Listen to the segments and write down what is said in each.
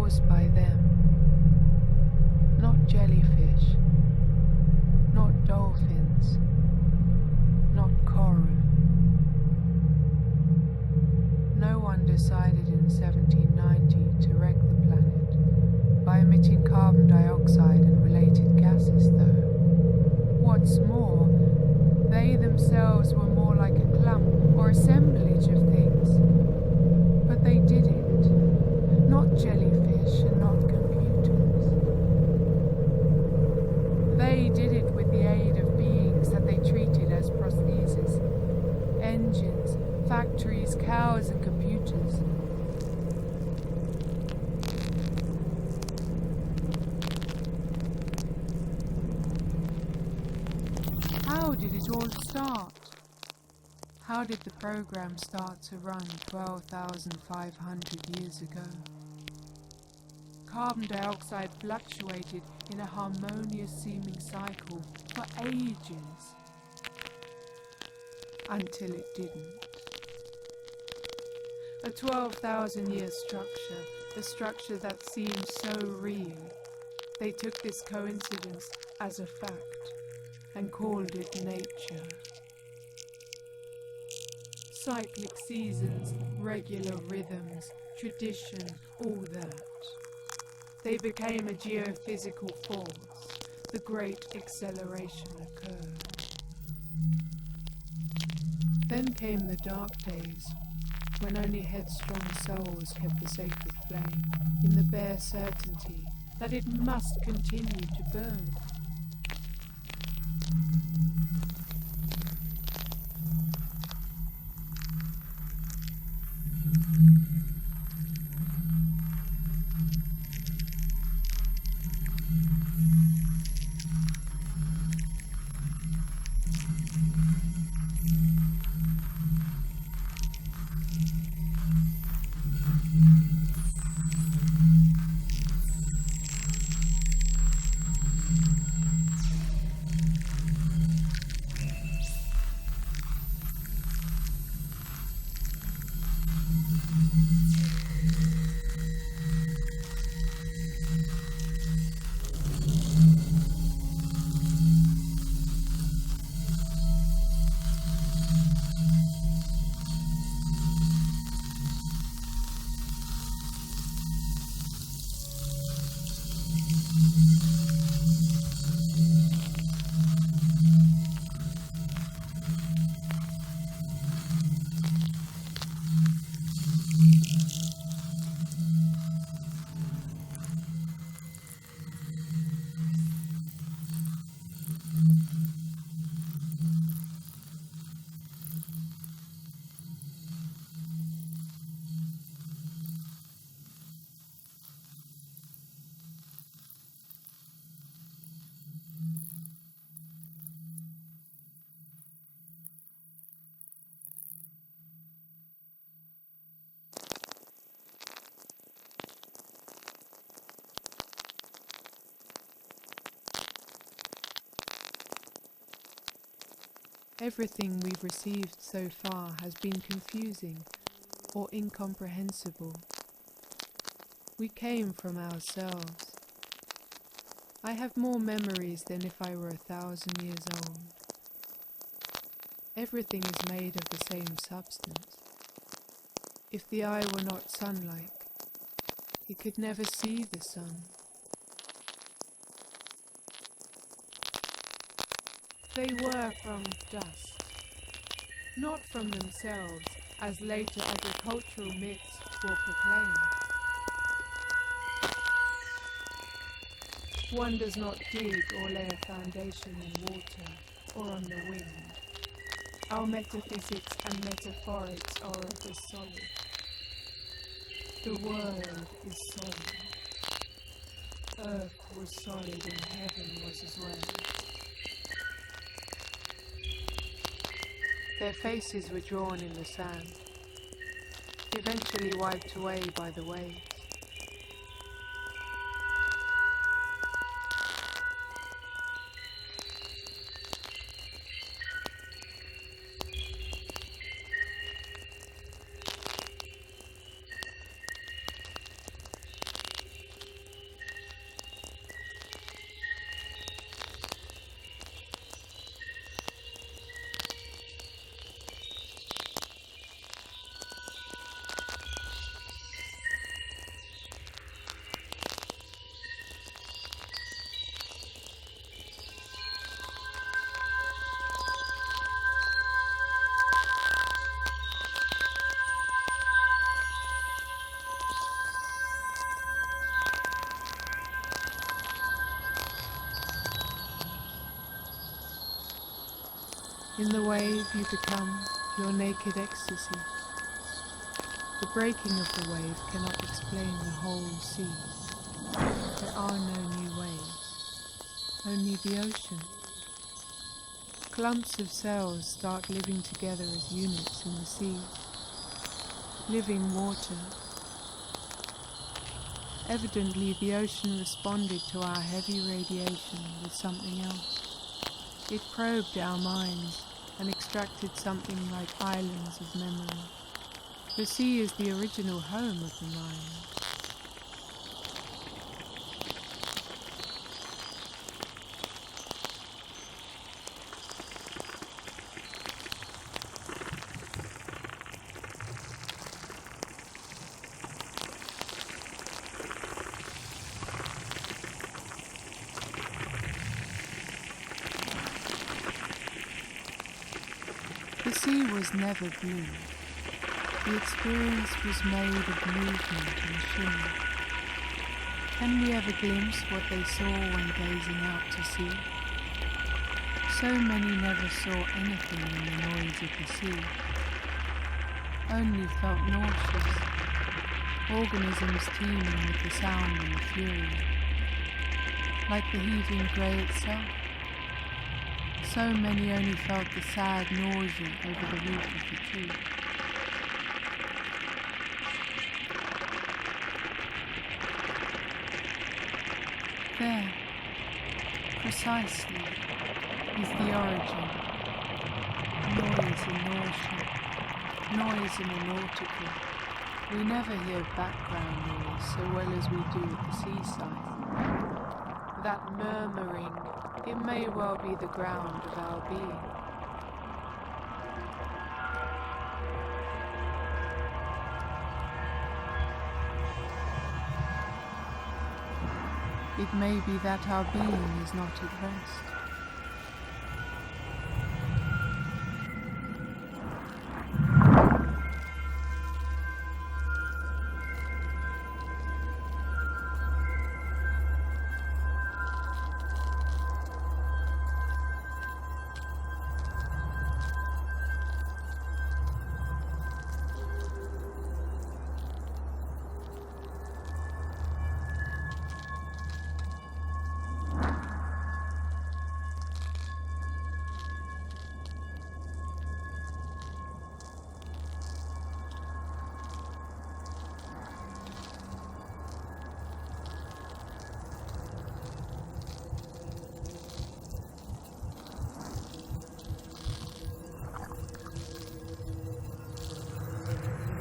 caused by them. Not jellyfish, not dolphins, not coral. No one decided in 1790 to wreck the planet by emitting carbon dioxide and related gases, though. What's more, they themselves were more like a clump or assemblage of things. But they did it, not jellyfish and not computers. They did it with the aid of beings that they treated as prostheses, engines, factories, cows and computers. How did it all start? How did the program start to run 12,500 years ago? Carbon dioxide fluctuated in a harmonious seeming cycle for ages, until it didn't. A 12,000-year structure, a structure that seemed so real. They took this coincidence as a fact and called it nature. Cyclic seasons, regular rhythms, tradition, all that. They became a geophysical force. The great acceleration occurred. Then came the dark days, when only headstrong souls kept the sacred flame, in the bare certainty that it must continue to burn. Everything we've received so far has been confusing or incomprehensible. We came from ourselves. I have more memories than if I were 1,000 years old. Everything is made of the same substance. If the eye were not sun-like, it could never see the sun. They were from dust, not from themselves, as later agricultural myths will proclaim. One does not dig or lay a foundation in water or on the wind. Our metaphysics and metaphorics are of the solid. The world is solid. Earth was solid and heaven was as well. Their faces were drawn in the sand, eventually wiped away by the waves. In the wave you become your naked ecstasy. The breaking of the wave cannot explain the whole sea. There are no new waves, only the ocean. Clumps of cells start living together as units in the sea. Living water. Evidently the ocean responded to our heavy radiation with something else. It probed our minds and extracted something like islands of memory. The sea is the original home of the mind. The sea was never blue. The experience was made of movement and shimmer. Can we ever glimpse what they saw when gazing out to sea? So many never saw anything in the noise of the sea, only felt nauseous, organisms teeming with the sound and the fury, like the heaving grey itself. So many only felt the sad nausea over the roof of the tree. There, precisely, is the origin. Noise in nausea, noise in a nautical. We never hear background noise so well as we do at the seaside. That murmuring, it may well be the ground of our being. It may be that our being is not at rest.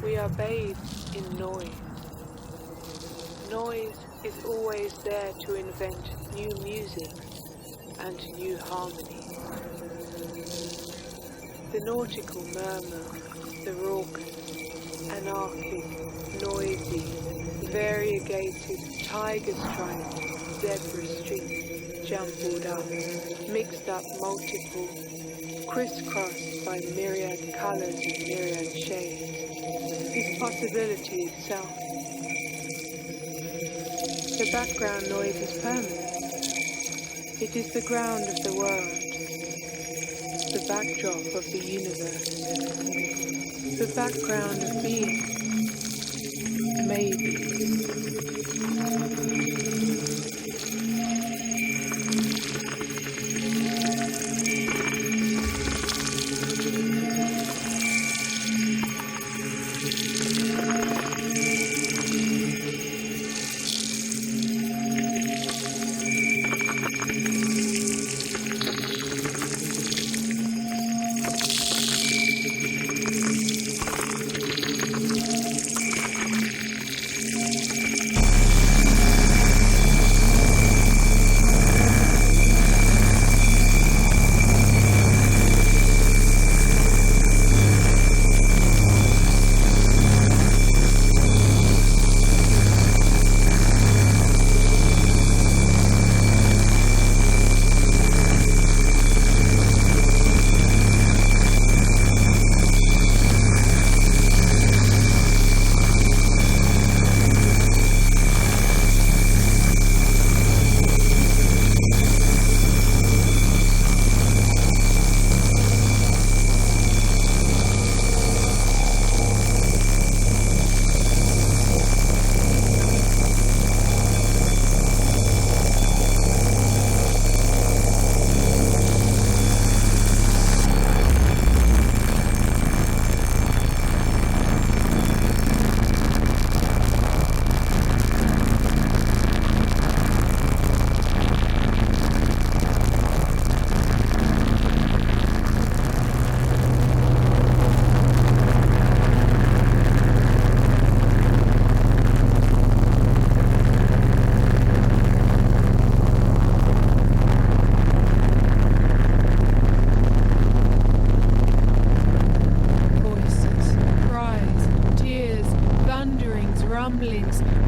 We are bathed in noise. Noise is always there to invent new music and new harmony. The nautical murmur, the raucous, anarchic, noisy, variegated, tiger-striped, zebra streaks jumbled up, mixed up multiple, crisscrossed by myriad colours and myriad shades, is possibility itself. The background noise is permanent. It is the ground of the world, the backdrop of the universe, the background of being. Maybe.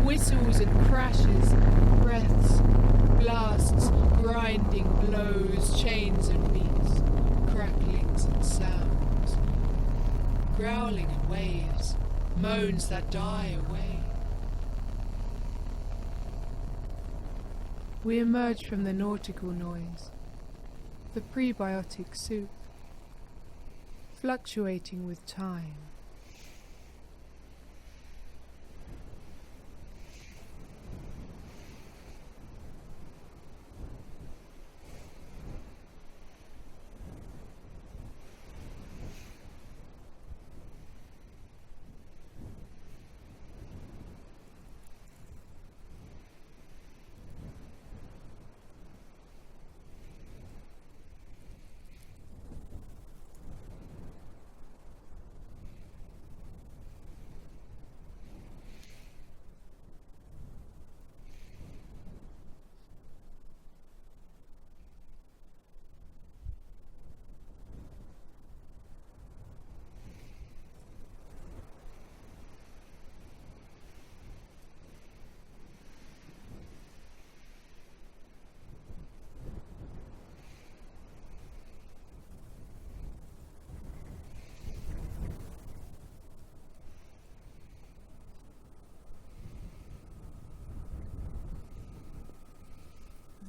whistles and crashes, breaths, blasts, grinding blows, chains and beats, cracklings and sounds, growling and waves, moans that die away. We emerge from the nautical noise, the prebiotic soup, fluctuating with time.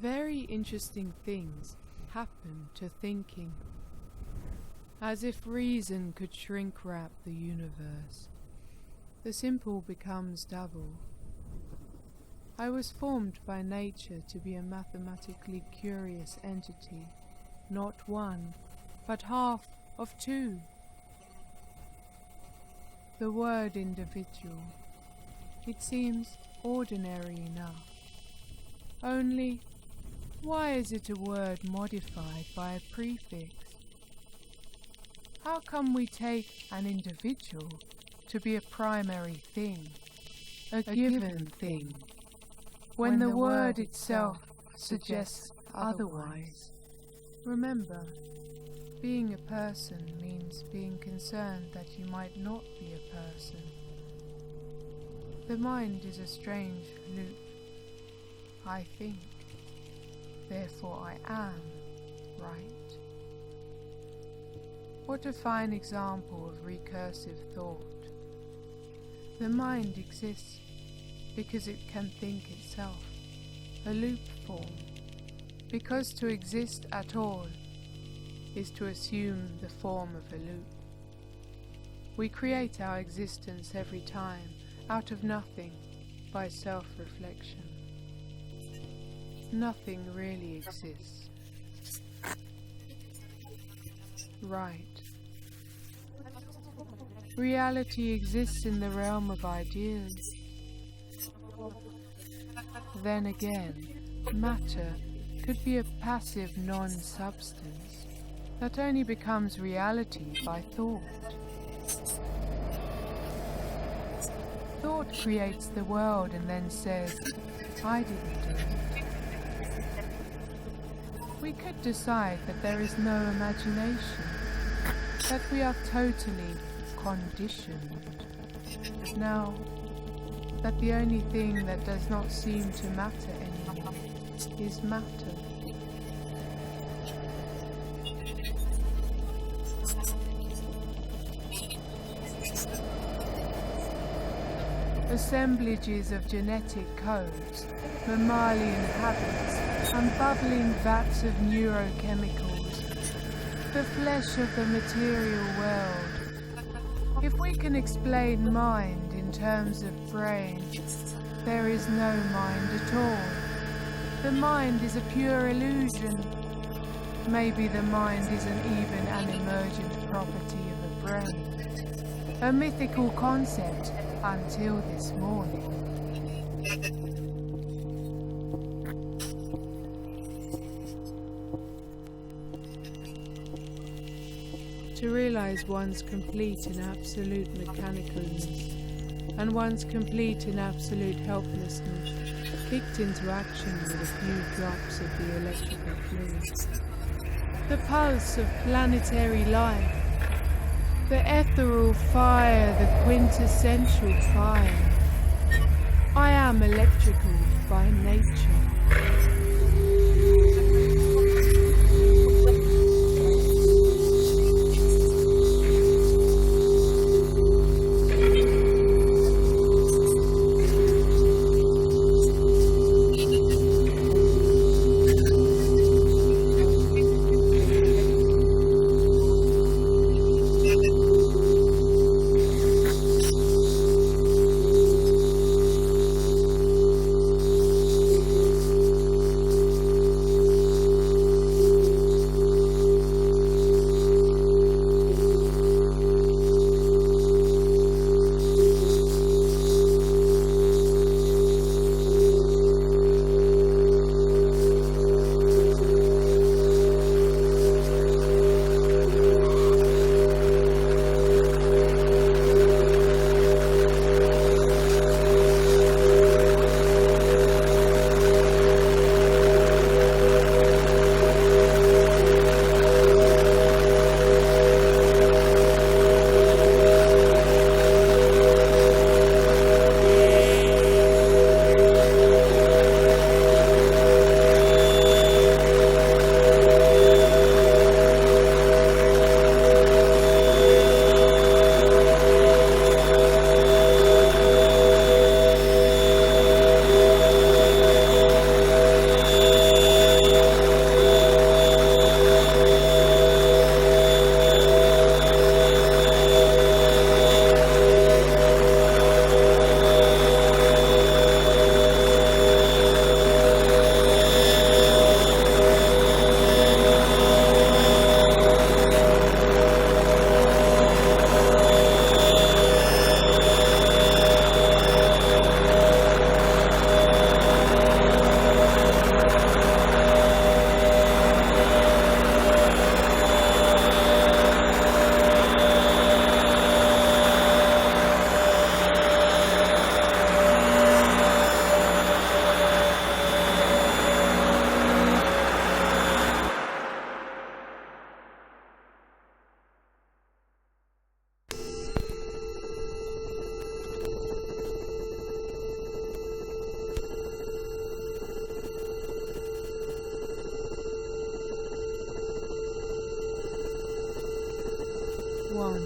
Very interesting things happen to thinking, as if reason could shrink-wrap the universe. The simple becomes double. I was formed by nature to be a mathematically curious entity, not one, but half of two. The word individual, it seems ordinary enough. Only, why is it a word modified by a prefix? How come we take an individual to be a primary thing, a given thing, when the word itself suggests otherwise? Remember, being a person means being concerned that you might not be a person. The mind is a strange loop. I think, therefore I am, right? What a fine example of recursive thought. The mind exists because it can think itself, a loop form, because to exist at all is to assume the form of a loop. We create our existence every time, out of nothing, by self-reflection. Nothing really exists. Right. Reality exists in the realm of ideas. Then again, matter could be a passive non-substance that only becomes reality by thought. Thought creates the world and then says, I didn't do it. We could decide that there is no imagination, that we are totally conditioned. Now, that the only thing that does not seem to matter anymore is matter. Assemblages of genetic codes, mammalian habits, and bubbling vats of neurochemicals, the flesh of the material world. If we can explain mind in terms of brain, there is no mind at all. The mind is a pure illusion. Maybe the mind isn't even an emergent property of a brain. A mythical concept until this morning. To realize one's complete and absolute mechanicalness, and one's complete and absolute helplessness, kicked into action with a few drops of the electrical fluid. The pulse of planetary life, the ethereal fire, the quintessential fire. I am electrical by nature. One,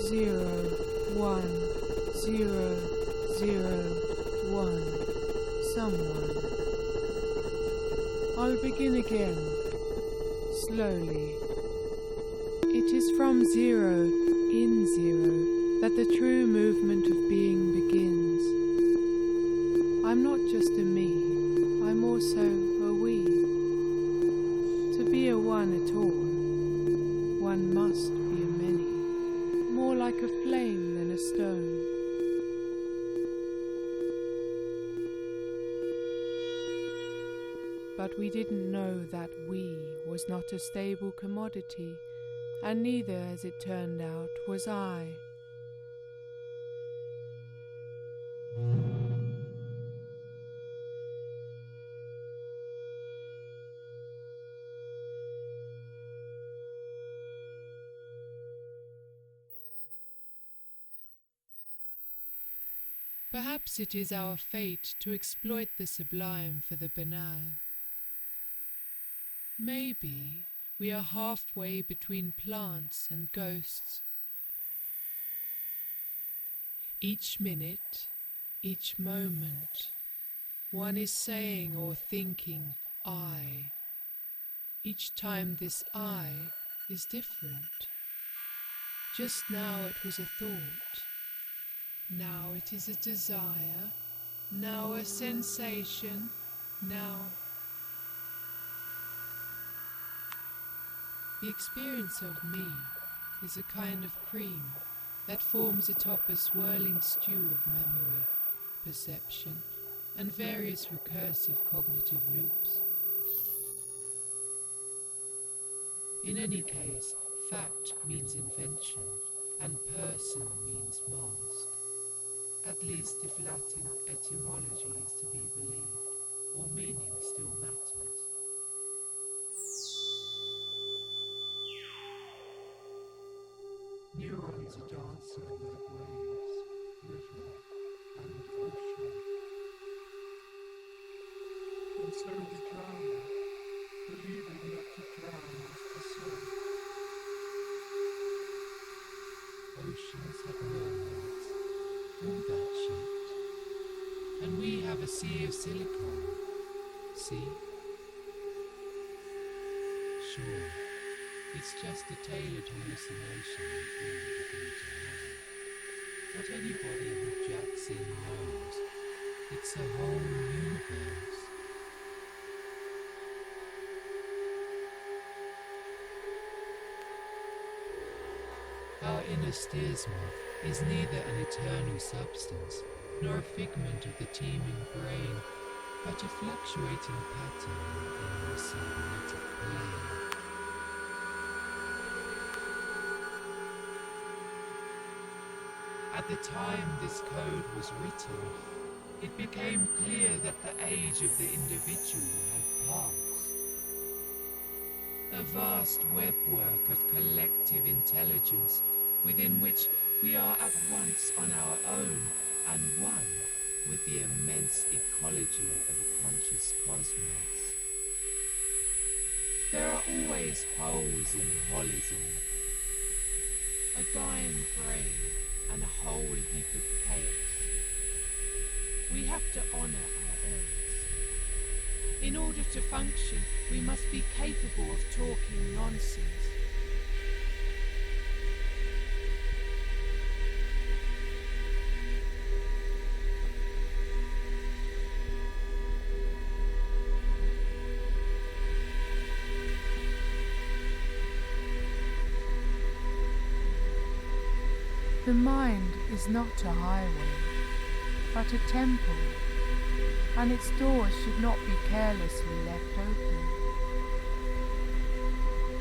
zero, one, zero, zero, one. Someone. I'll begin again, slowly. It is from zero, in zero, that the true movement of being begins. I'm not just a me, I'm also a we. To be a one at all, one must be a many, more like a flame than a stone. But we didn't know that we was not a stable commodity, and neither, as it turned out, was I. Perhaps it is our fate to exploit the sublime for the banal. Maybe we are halfway between plants and ghosts. Each minute, each moment, one is saying or thinking I. Each time this I is different. Just now it was a thought. Now it is a desire. Now a sensation. Now the experience of me is a kind of cream that forms atop a swirling stew of memory, perception, and various recursive cognitive loops. In any case, fact means invention, and person means mask. At least if Latin etymology is to be believed, or meaning still matters. Neurons are dancing like waves, river and ocean. so we drown, believing that to drown is to swim. Oceans have mermaids, all that shit. And we have a sea of silicone. See? Sure, it's just a tailored hallucination we all agree to have. But anybody who jacks in knows it's a whole universe. Our inner steersman is neither an eternal substance nor a figment of the teeming brain, but a fluctuating pattern in the cybernetic plane. At the time this code was written, it became clear that the age of the individual had passed. A vast webwork of collective intelligence within which we are at once on our own and one with the immense ecology of a conscious cosmos. There are always holes in holism, a dying brain and a whole heap of chaos. We have to honor our errors. In order to function, we must be capable of talking nonsense. The mind is not a highway, but a temple, and its doors should not be carelessly left open.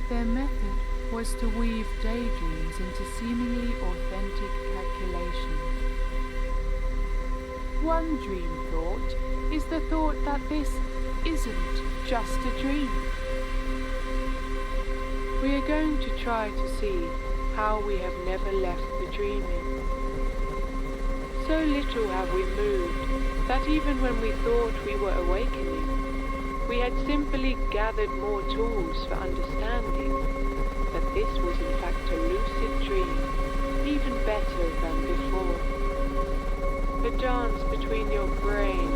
Their method was to weave daydreams into seemingly authentic calculations. One dream thought is the thought that this isn't just a dream. We are going to try to see how we have never left the dreaming. So little have we moved that even when we thought we were awakening, we had simply gathered more tools for understanding that this was in fact a lucid dream, even better than before. A dance between your brain